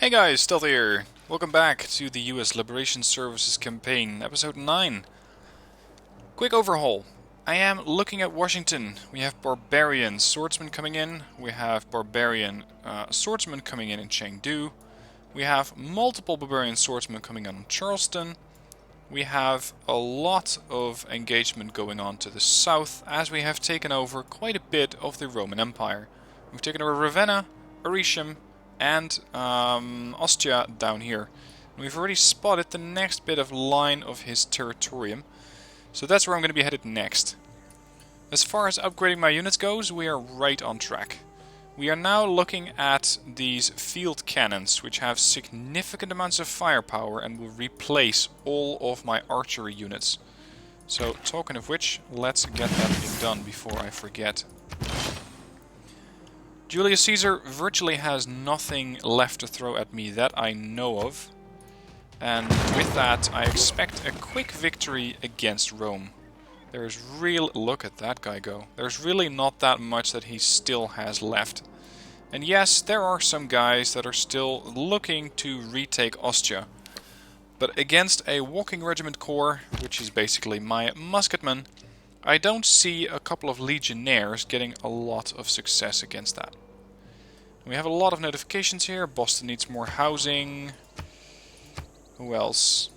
Hey guys, Stealth here. Welcome back to the US Liberation Services campaign, episode 9. Quick overhaul. I am looking at Washington. We have barbarian swordsmen coming in. We have barbarian swordsmen coming in Chengdu. We have multiple barbarian swordsmen coming in Charleston. We have a lot of engagement going on to the south as we have taken over quite a bit of the Roman Empire. We've taken over Ravenna, Aricium, and Ostia down here. We've already spotted the next bit of line of his territorium, so that's where I'm going to be headed next. As far as upgrading my units goes, we are right on track. We are now looking at these field cannons, which have significant amounts of firepower and will replace all of my archery units. So, talking of which, let's get that thing done before I forget. Julius Caesar virtually has nothing left to throw at me that I know of. And with that, I expect a quick victory against Rome. There's look at that guy go. There's really not that much that he still has left. And yes, there are some guys that are still looking to retake Ostia. But against a walking regiment corps, which is basically my musketmen, I don't see a couple of legionnaires getting a lot of success against that. We have a lot of notifications here. Boston needs more housing. Who else?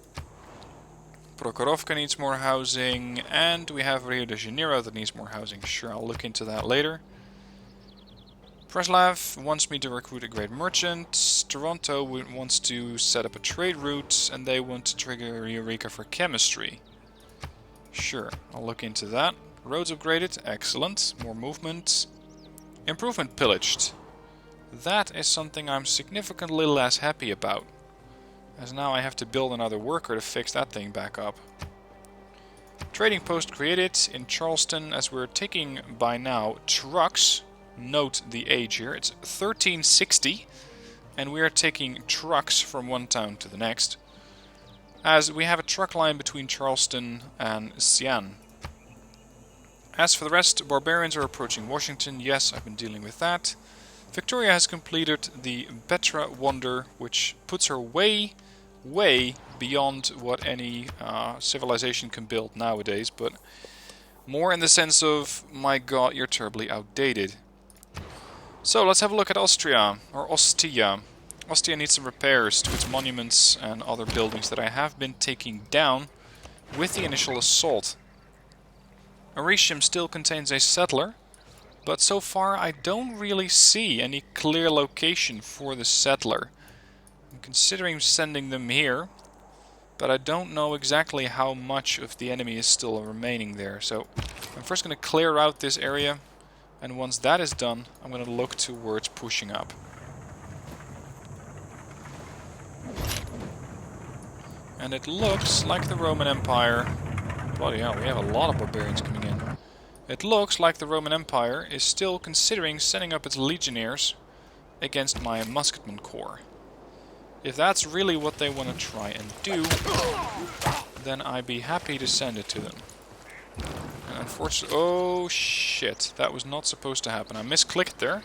Prokhorovka needs more housing. And we have Rio de Janeiro that needs more housing. Sure, I'll look into that later. Preslav wants me to recruit a great merchant. Toronto wants to set up a trade route. And they want to trigger Eureka for chemistry. Sure, I'll look into that. Roads upgraded, excellent. More movement. Improvement pillaged. That is something I'm significantly less happy about, as now I have to build another worker to fix that thing back up. Trading post created in Charleston, as we're taking by now trucks. Note the age here, it's 1360, and we are taking trucks from one town to the next, as we have a truck line between Charleston and Xi'an. As for the rest, barbarians are approaching Washington. Yes, I've been dealing with that. Victoria has completed the Petra Wonder, which puts her way beyond what any civilization can build nowadays, but more in the sense of, my god, you're terribly outdated. So let's have a look at Austria, or Ostia. Ostia needs some repairs to its monuments and other buildings that I have been taking down with the initial assault. Aricium still contains a settler, but so far I don't really see any clear location for the settler. I'm considering sending them here, but I don't know exactly how much of the enemy is still remaining there. So I'm first going to clear out this area, and once that is done, I'm going to look towards pushing up. And it looks like the Roman Empire... Bloody hell, we have a lot of barbarians coming in. It looks like the Roman Empire is still considering sending up its legionnaires against my musketman corps. If that's really what they want to try and do, then I'd be happy to send it to them. And unfortunately... Oh shit, that was not supposed to happen. I misclicked there.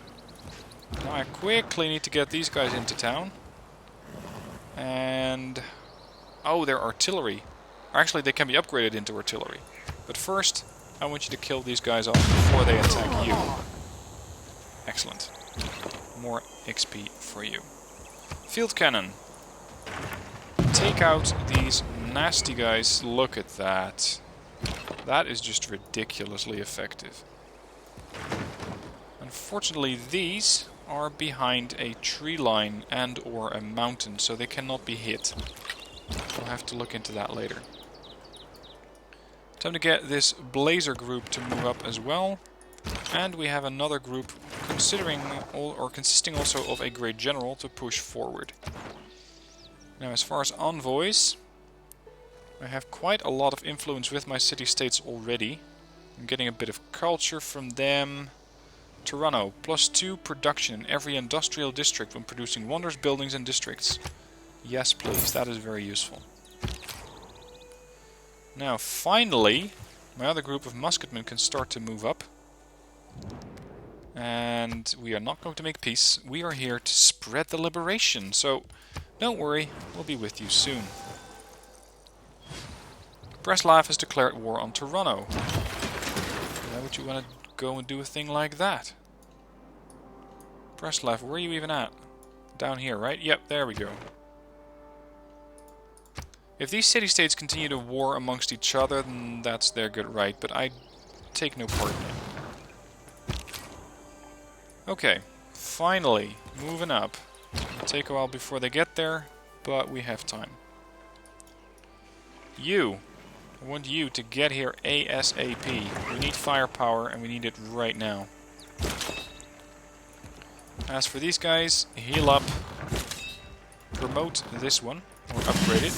Now I quickly need to get these guys into town. And... oh, they're artillery. Actually, they can be upgraded into artillery. But first, I want you to kill these guys off before they attack you. Excellent. More XP for you. Field cannon. Take out these nasty guys. Look at that. That is just ridiculously effective. Unfortunately, these are behind a tree line and or a mountain, so they cannot be hit. We'll have to look into that later. Time to get this Blazer group to move up as well. And we have another group consisting also of a great general to push forward. Now, as far as envoys, I have quite a lot of influence with my city-states already. I'm getting a bit of culture from them. Toronto, +2 production in every industrial district when producing wonders, buildings and districts. Yes, please, that is very useful. Now, finally, my other group of musketmen can start to move up. And we are not going to make peace. We are here to spread the liberation. So, don't worry, we'll be with you soon. Breslav has declared war on Toronto. Why would you want to go and do a thing like that? Breslav, where are you even at? Down here, right? Yep, there we go. If these city-states continue to war amongst each other, then that's their good right, but I take no part in it. Okay, finally, moving up. It'll take a while before they get there, but we have time. I want you to get here ASAP. We need firepower, and we need it right now. As for these guys, heal up. Promote this one, or upgrade it.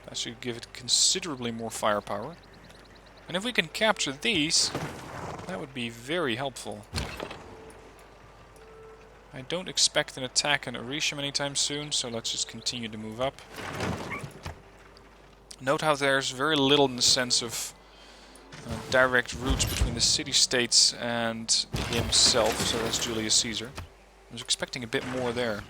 That should give it considerably more firepower. And if we can capture these, that would be very helpful. I don't expect an attack on Orisham anytime soon, so let's just continue to move up. Note how there's very little in the sense of direct routes between the city-states and himself, so that's Julius Caesar. I was expecting a bit more there.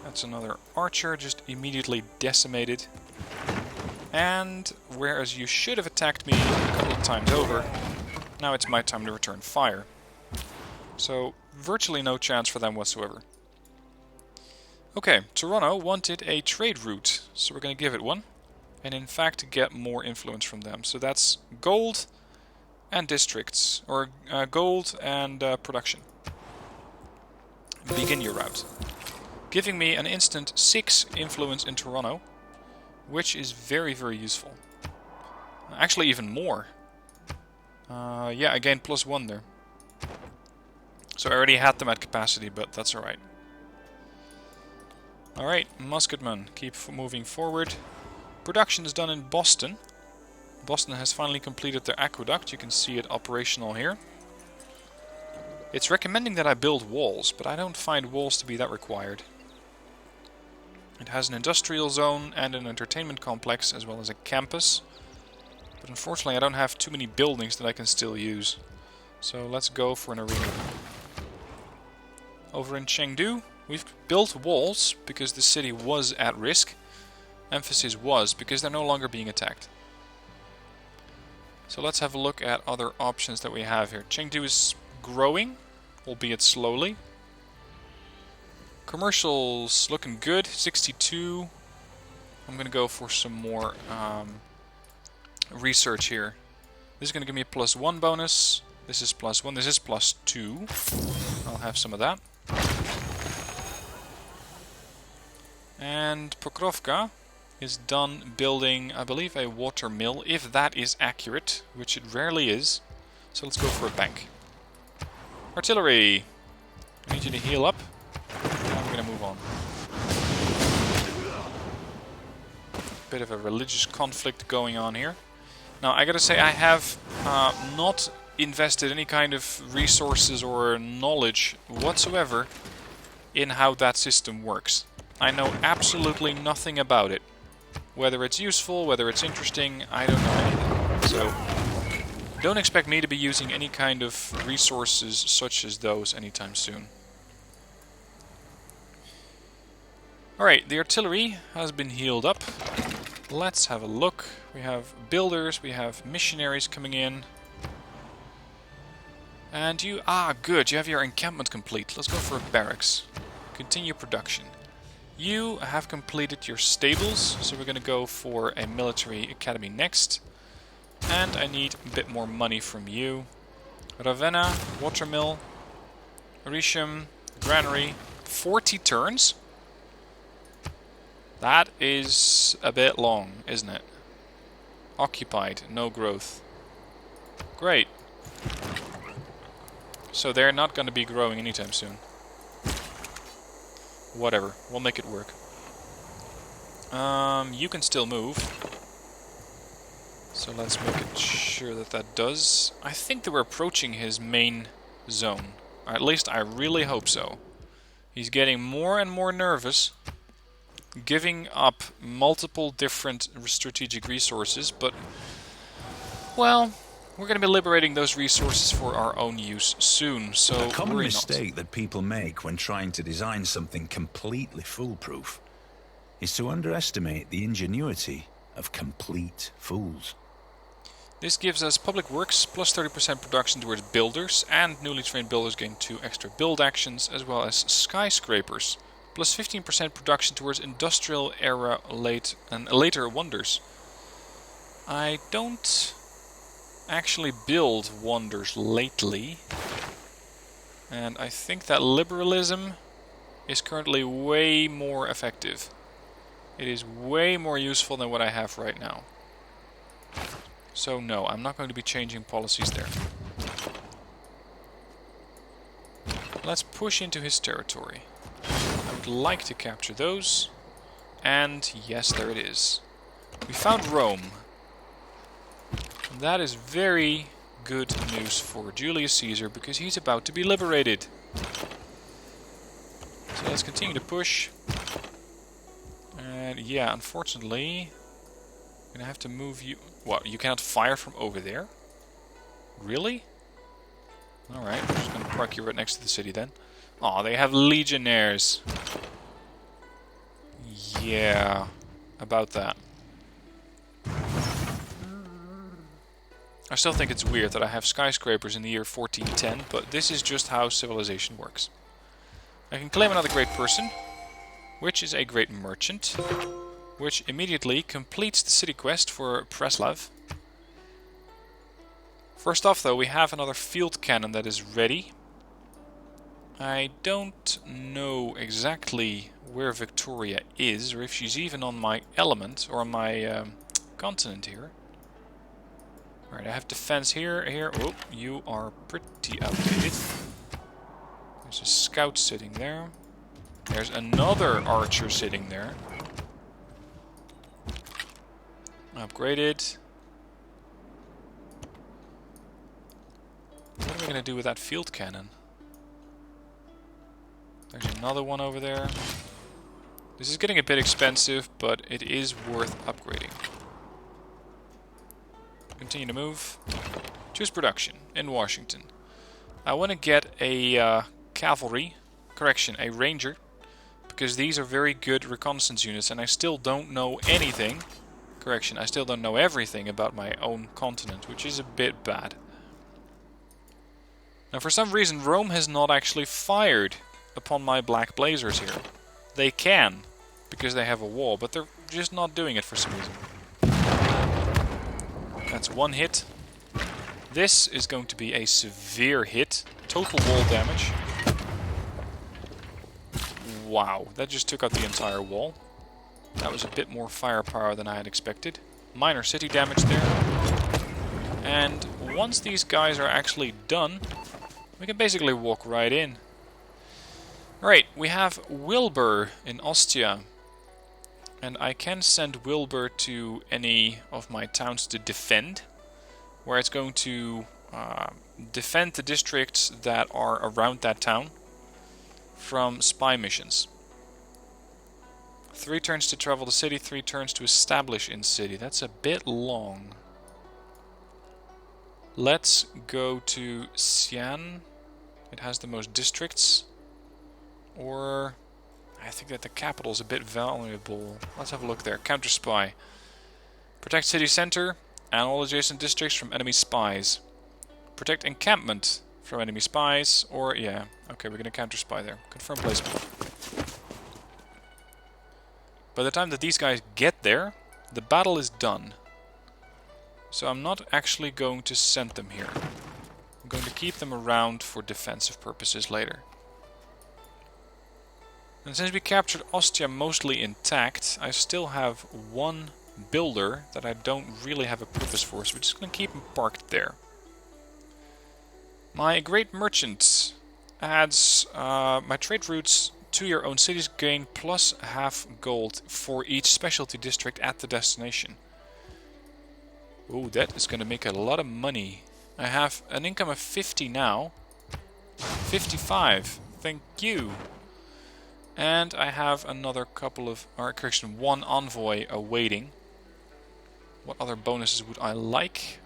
That's another archer, just immediately decimated. And whereas you should have attacked me a couple of times over, now it's my time to return fire. So, virtually no chance for them whatsoever. Okay, Toronto wanted a trade route, so we're going to give it one. And in fact get more influence from them. So that's gold and districts, or gold and production. Begin your route. Giving me an instant 6 influence in Toronto, which is very, very useful. Actually even more. Yeah, I gained +1 there. So I already had them at capacity, but that's alright. Alright, musketmen, keep moving forward. Production is done in Boston. Boston has finally completed their aqueduct. You can see it operational here. It's recommending that I build walls, but I don't find walls to be that required. It has an industrial zone and an entertainment complex, as well as a campus. But unfortunately I don't have too many buildings that I can still use. So let's go for an arena. Over in Chengdu, we've built walls because the city was at risk. Emphasis was, because they're no longer being attacked. So let's have a look at other options that we have here. Chengdu is growing, albeit slowly. Commercials looking good, 62. I'm going to go for some more research here. This is going to give me a +1 bonus. This is +1, this is +2. I'll have some of that. And Pokrovka is done building, I believe, a water mill, if that is accurate, which it rarely is. So let's go for a bank. Artillery! I need you to heal up. I'm going to move on. Bit of a religious conflict going on here. Now, I gotta say, I have not invested any kind of resources or knowledge whatsoever in how that system works. I know absolutely nothing about it. Whether it's useful, whether it's interesting, I don't know anything. So, don't expect me to be using any kind of resources such as those anytime soon. Alright, the artillery has been healed up. Let's have a look. We have builders, we have missionaries coming in. And you... good, you have your encampment complete. Let's go for a barracks. Continue production. You have completed your stables, so we're going to go for a military academy next. And I need a bit more money from you. Ravenna, watermill, Orisham, granary, 40 turns? That is a bit long, isn't it? Occupied, no growth. Great. So they're not going to be growing anytime soon. Whatever, we'll make it work. You can still move. So let's make it sure that that does. I think that we're approaching his main zone. Or at least I really hope so. He's getting more and more nervous, giving up multiple different strategic resources, but, well, We're going to be liberating those resources for our own use soon, so A common worry mistake that people make when trying to design something completely foolproof is to underestimate the ingenuity of complete fools. This gives us public works plus 30% production towards builders, and newly trained builders gain 2 extra build actions, as well as skyscrapers plus 15% production towards industrial era later wonders. I don't actually build wonders lately, and I think that liberalism is currently way more effective. It is way more useful than what I have right now. So no, I'm not going to be changing policies there. Let's push into his territory. I would like to capture those. And yes, there it is. We found Rome. That is very good news for Julius Caesar, because he's about to be liberated. So let's continue to push. And yeah, unfortunately, I'm gonna have to move you. What, you cannot fire from over there? Really? Alright, we're just gonna park you right next to the city then. Aw, they have legionnaires. Yeah, about that. I still think it's weird that I have skyscrapers in the year 1410, but this is just how civilization works. I can claim another great person, which is a great merchant, which immediately completes the city quest for Preslav. First off though, we have another field cannon that is ready. I don't know exactly where Victoria is, or if she's even on my element, or on my continent here. Alright, I have defense here. Oh, you are pretty outdated. There's a scout sitting there. There's another archer sitting there. Upgraded. What are we going to do with that field cannon? There's another one over there. This is getting a bit expensive, but it is worth upgrading. Continue to move. Choose production in Washington. I want to get a cavalry, a ranger, because these are very good reconnaissance units, and I still don't know anything. I still don't know everything about my own continent, which is a bit bad. Now, for some reason, Rome has not actually fired upon my black blazers here. They can, because they have a wall, but they're just not doing it for some reason. That's one hit. This is going to be a severe hit. Total wall damage. Wow, that just took out the entire wall. That was a bit more firepower than I had expected. Minor city damage there. And once these guys are actually done, we can basically walk right in. Right, we have Wilbur in Ostia. And I can send Wilbur to any of my towns to defend, where it's going to defend the districts that are around that town from spy missions. 3 turns to travel the city, 3 turns to establish in city. That's a bit long. Let's go to Xi'an. It has the most districts. Or I think that the capital is a bit valuable. Let's have a look there. Counter spy. Protect city center and all adjacent districts from enemy spies. Protect encampment from enemy spies. Or, yeah, okay, we're going to counter spy there. Confirm placement. By the time that these guys get there, the battle is done. So I'm not actually going to send them here. I'm going to keep them around for defensive purposes later. And since we captured Ostia mostly intact, I still have one builder that I don't really have a purpose for, so we're just going to keep him parked there. My great merchant adds my trade routes to your own cities, gain plus half gold for each specialty district at the destination. Ooh, that is going to make a lot of money. I have an income of 50 now. 55. Thank you. And I have another couple of, one envoy awaiting. What other bonuses would I like?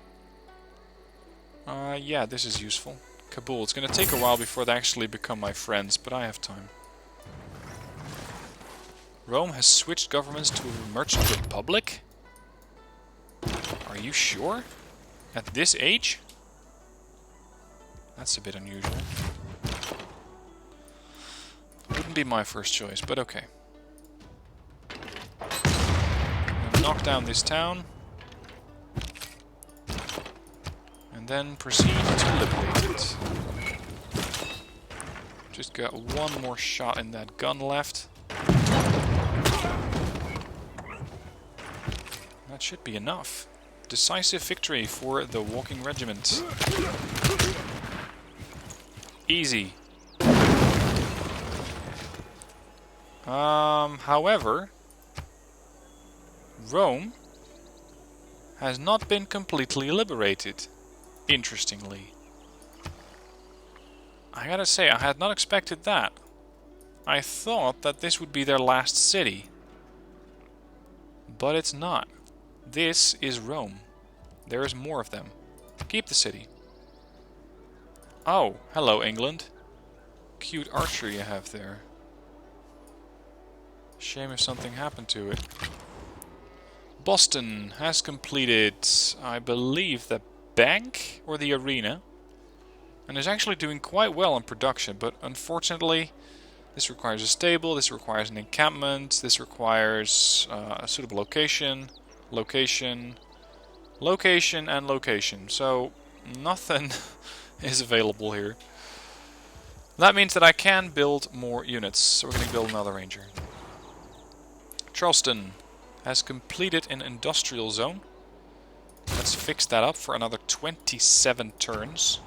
Yeah, this is useful. Kabul. It's gonna take a while before they actually become my friends, but I have time. Rome has switched governments to a merchant republic? Are you sure? At this age? That's a bit unusual. Wouldn't be my first choice, but okay. Knock down this town. And then proceed to liberate it. Just got one more shot in that gun left. That should be enough. Decisive victory for the walking regiment. Easy. However, Rome has not been completely liberated, interestingly. I gotta say, I had not expected that. I thought that this would be their last city. But it's not. This is Rome. There is more of them. Keep the city. Oh, hello England. Cute archery you have there. Shame if something happened to it. Boston has completed, I believe, the bank or the arena. And is actually doing quite well in production, but unfortunately this requires a stable, this requires an encampment, this requires a suitable location, and location. So nothing is available here. That means that I can build more units, so we're going to build another ranger. Charleston has completed an industrial zone. Let's fix that up for another 27 turns.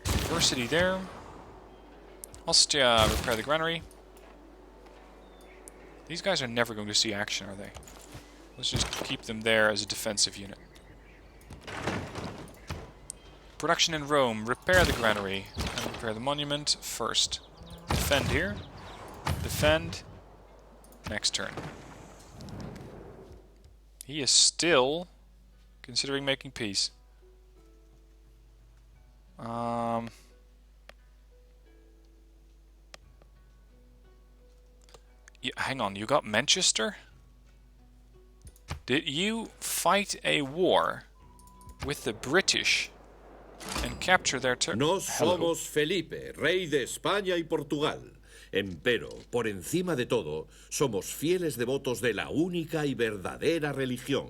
University there. Ostia, repair the granary. These guys are never going to see action, are they? Let's just keep them there as a defensive unit. Production in Rome. Repair the granary. And repair the monument first. Defend here. Defend. Next turn. He is still considering making peace. Yeah, hang on, you got Manchester? Did you fight a war with the British and capture their territory? No somos Felipe, rey de España y Portugal. Empero, por encima de todo, somos fieles devotos de la única y verdadera religión.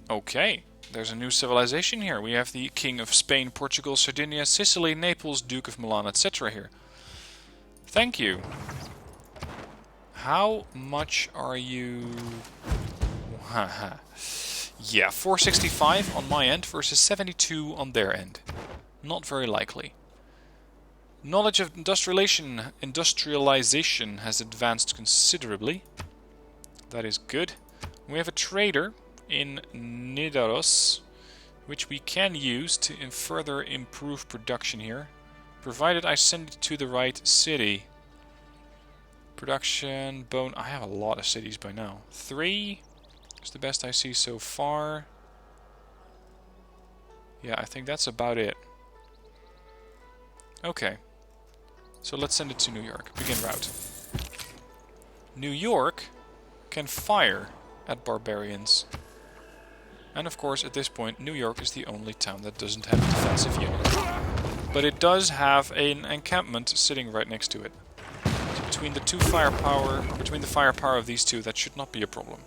Okay, there's a new civilization here. We have the King of Spain, Portugal, Sardinia, Sicily, Naples, Duke of Milan, etc. here. Thank you. How much are you... Yeah, 465 on my end versus 72 on their end. Not very likely. Knowledge of industrialization has advanced considerably. That is good. We have a trader in Nidaros, which we can use to further improve production here, provided I send it to the right city. Production, bone... I have a lot of cities by now. 3 is the best I see so far. Yeah, I think that's about it. Okay. So let's send it to New York. Begin route. New York can fire at barbarians. And of course, at this point, New York is the only town that doesn't have a defensive unit. But it does have an encampment sitting right next to it. So between the firepower of these two, that should not be a problem.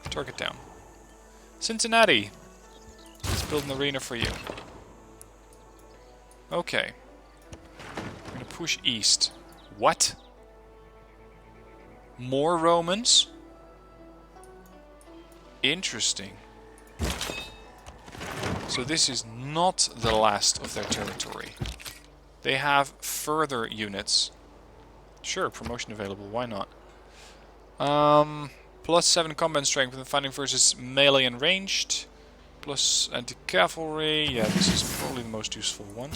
Target down. Cincinnati! Let's build an arena for you. Okay. I'm gonna push east. What? More Romans? Interesting. So this is not the last of their territory. They have further units. Sure, promotion available, why not? Plus 7 combat strength when fighting versus melee and ranged. Plus anti-cavalry. Yeah, this is probably the most useful one.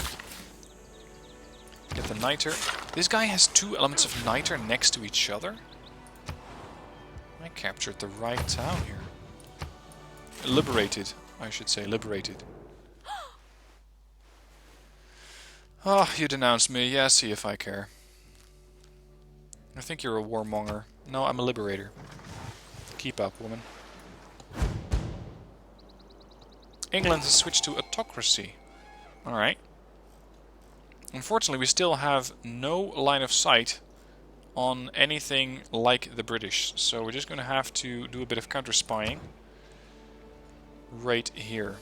Get the niter. This guy has 2 elements of niter next to each other. I captured the right town here. Liberated. I should say liberated. Oh, you denounced me. Yeah, see if I care. I think you're a warmonger. No, I'm a liberator. Keep up, woman. England has switched to autocracy. Alright. Unfortunately, we still have no line of sight on anything like the British. So we're just going to have to do a bit of counter-spying. Right here.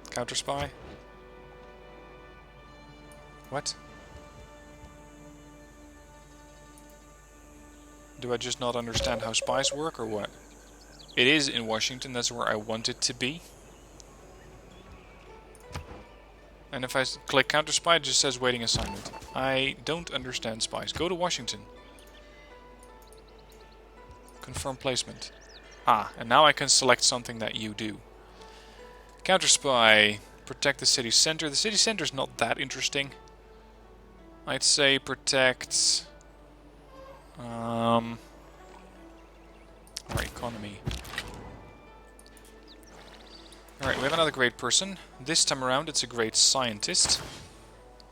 Counter-spy? What? Do I just not understand how spies work or what? It is in Washington, that's where I want it to be. And if I click counter spy, it just says waiting assignment. I don't understand spies. Go to Washington. Confirm placement. Ah, and now I can select something that you do. Counter spy. Protect the city center. The city center is not that interesting. I'd say protect... our economy. Alright, we have another great person. This time around it's a great scientist.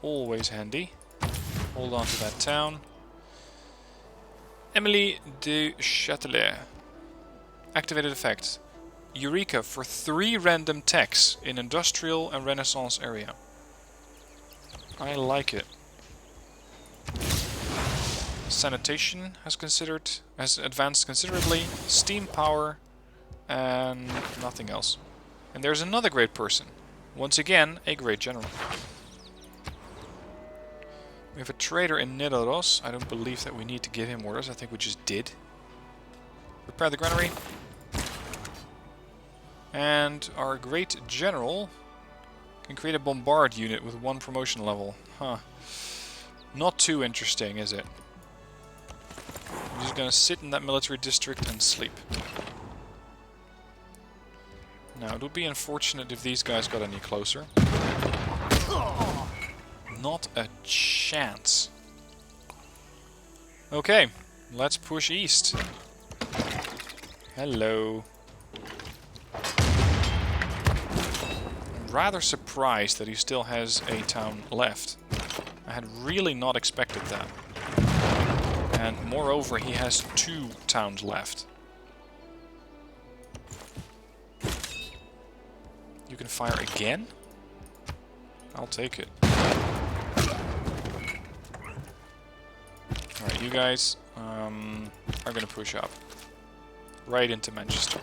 Always handy. Hold on to that town. Emily de Châtelet. Activated effect. Eureka for 3 random techs in industrial and renaissance area. I like it. Sanitation has advanced considerably. Steam power and nothing else. And there's another great person. Once again, a great general. We have a trader in Nidaros. I don't believe that we need to give him orders. I think we just did. Repair the granary. And our great general can create a bombard unit with 1 promotion level. Huh. Not too interesting, is it? I'm just gonna sit in that military district and sleep. Now, it would be unfortunate if these guys got any closer. Not a chance. Okay, let's push east. Hello. I'm rather surprised that he still has a town left. I had really not expected that. And moreover, he has 2 towns left. You can fire again? I'll take it. Alright, you guys are going to push up. Right into Manchester.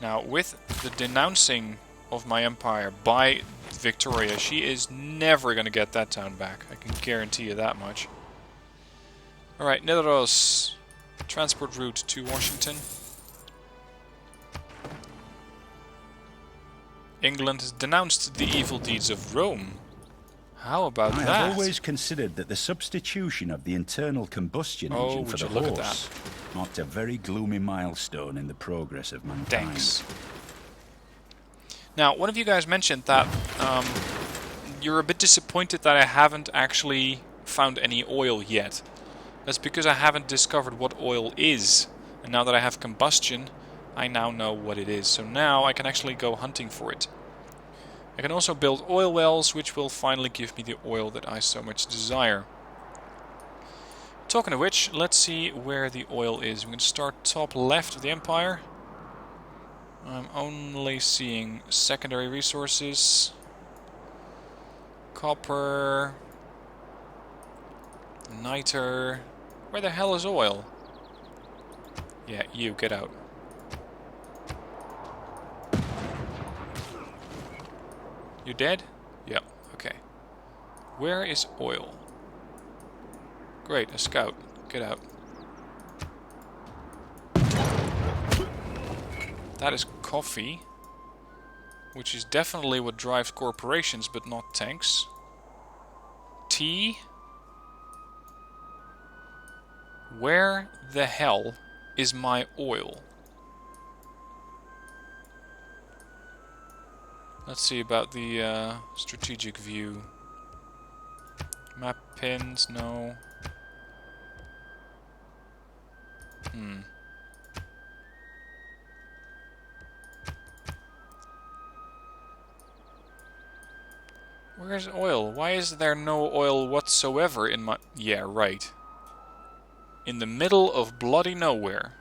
Now, with the denouncing of my empire by Victoria, she is never going to get that town back. I can guarantee you that much. Alright, Nidaros. Transport route to Washington. England has denounced the evil deeds of Rome. How about that? I have always considered that the substitution of the internal combustion engine for the horse marked a very gloomy milestone in the progress of mankind. Thanks. Now, one of you guys mentioned that you're a bit disappointed that I haven't actually found any oil yet. That's because I haven't discovered what oil is. And now that I have combustion, I now know what it is. So now I can actually go hunting for it. I can also build oil wells, which will finally give me the oil that I so much desire. Talking of which, let's see where the oil is. We're going to start top left of the empire. I'm only seeing secondary resources. Copper. Niter. Where the hell is oil? Yeah, you, get out. You dead? Yep, okay. Where is oil? Great, a scout. Get out. That is coffee. Which is definitely what drives corporations, but not tanks. Tea. Where the hell is my oil? Let's see about the strategic view. Map pins, no. Where's oil? Why is there no oil whatsoever in my... Yeah, right. In the middle of bloody nowhere.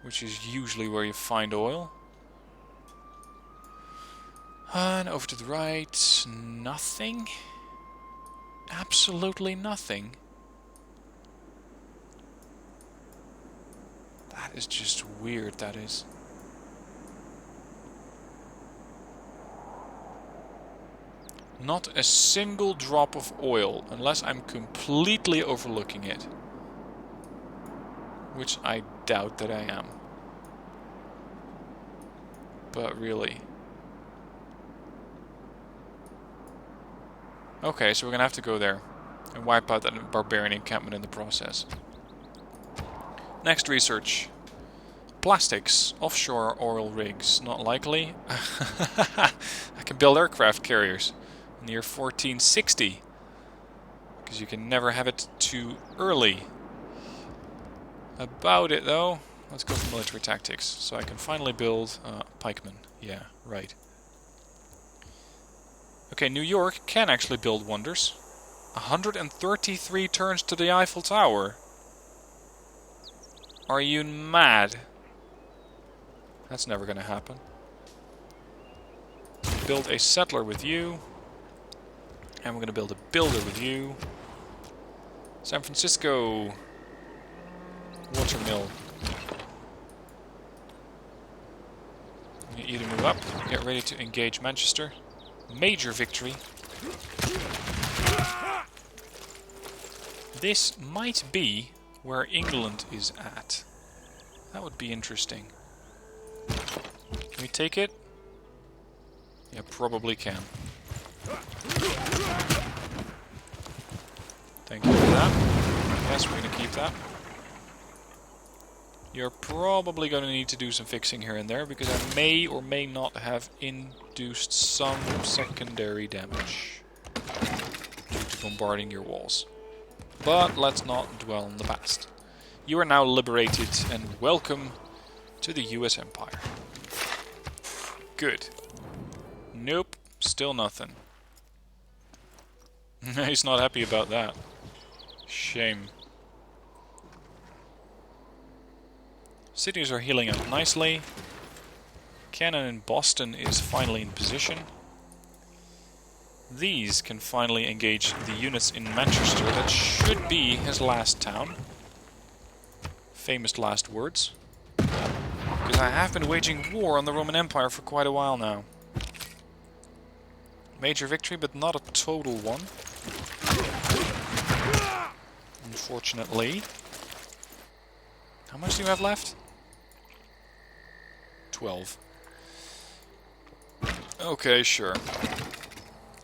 Which is usually where you find oil. And over to the right, nothing. Absolutely nothing. That is just weird, that is. Not a single drop of oil, unless I'm completely overlooking it. Which I doubt that I am. But really. Okay, so we're gonna have to go there. And wipe out that barbarian encampment in the process. Next research. Plastics. Offshore oil rigs. Not likely. I can build aircraft carriers. Near 1460. Because you can never have it too early. About it though. Let's go for military tactics. So I can finally build pikemen. Yeah, right. Okay, New York can actually build wonders. 133 turns to the Eiffel Tower. Are you mad? That's never gonna happen. Build a settler with you. And we're gonna build a builder with you. San Francisco. Watermill. You either move up, get ready to engage Manchester. Major victory. This might be where England is at. That would be interesting. Can we take it? Yeah, probably can. Thank you for that. Yes, we're going to keep that. You're probably going to need to do some fixing here and there, because I may or may not have induced some secondary damage due to bombarding your walls. But let's not dwell on the past. You are now liberated, and welcome to the US Empire. Good. Nope, still nothing. He's not happy about that. Shame. Cities are healing up nicely. Cannon in Boston is finally in position. These can finally engage the units in Manchester. That should be his last town. Famous last words. Because I have been waging war on the Roman Empire for quite a while now. Major victory, but not a total one. Unfortunately. How much do you have left? 12. Okay, sure.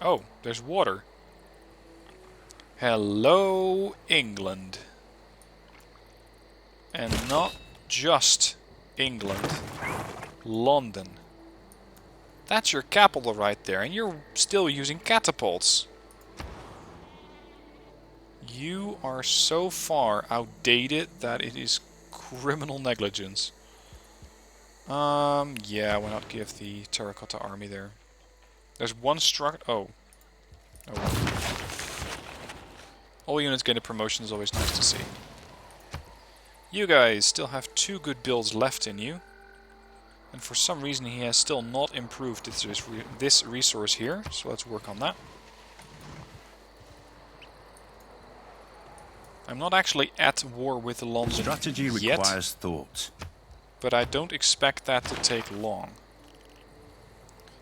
Oh, there's water. Hello, England. And not just England. London. That's your capital right there, and you're still using catapults. You are so far outdated that it is criminal negligence. Yeah, why not give the terracotta army there? There's one Oh, well. All units get a promotion is always nice to see. You guys still have 2 good builds left in you. And for some reason he has still not improved this resource here, so let's work on that. I'm not actually at war with London Strategy yet, requires thought. but I don't expect that to take long.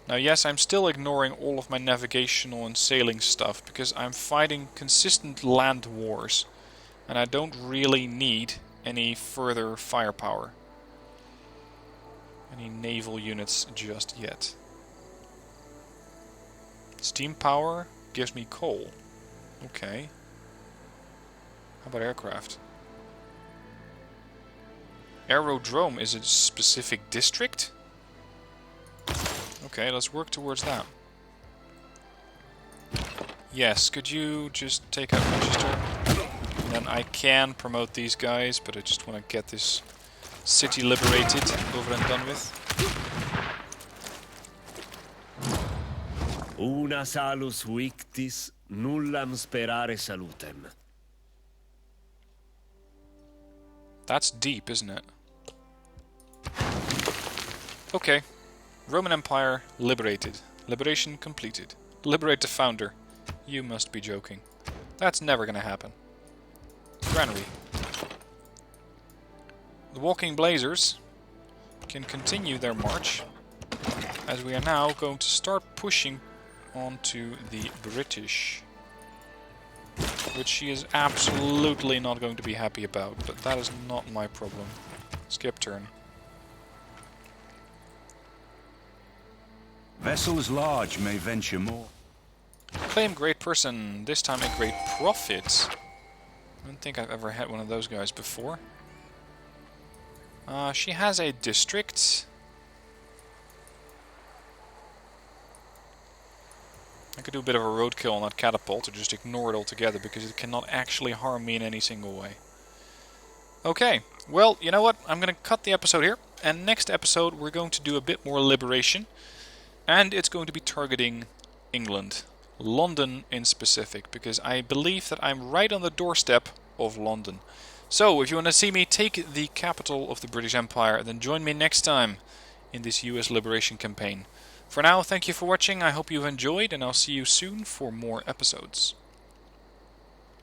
Now yes, I'm still ignoring all of my navigational and sailing stuff, because I'm fighting consistent land wars, and I don't really need any further firepower. Any naval units just yet. Steam power gives me coal. Okay. How about aircraft? Aerodrome is a specific district? Okay, let's work towards that. Yes, could you just take out Manchester? And then I can promote these guys, but I just want to get this city liberated, over and done with. Una salus victis, nullam sperare salutem. That's deep, isn't it? Okay. Roman Empire liberated. Liberation completed. Liberate the founder. You must be joking. That's never gonna happen. Granary. The Walking Blazers can continue their march, as we are now going to start pushing onto the British, which she is absolutely not going to be happy about, but that is not my problem. Skip turn. Vessels large may venture more. Claim great person, this time a great profit. I don't think I've ever had one of those guys before. She has a district. I could do a bit of a roadkill on that catapult, or just ignore it altogether, because it cannot actually harm me in any single way. Okay, well, you know what? I'm going to cut the episode here, and next episode we're going to do a bit more liberation, and it's going to be targeting England. London in specific, because I believe that I'm right on the doorstep of London. So, if you want to see me take the capital of the British Empire, then join me next time in this US liberation campaign. For now, thank you for watching, I hope you've enjoyed, and I'll see you soon for more episodes.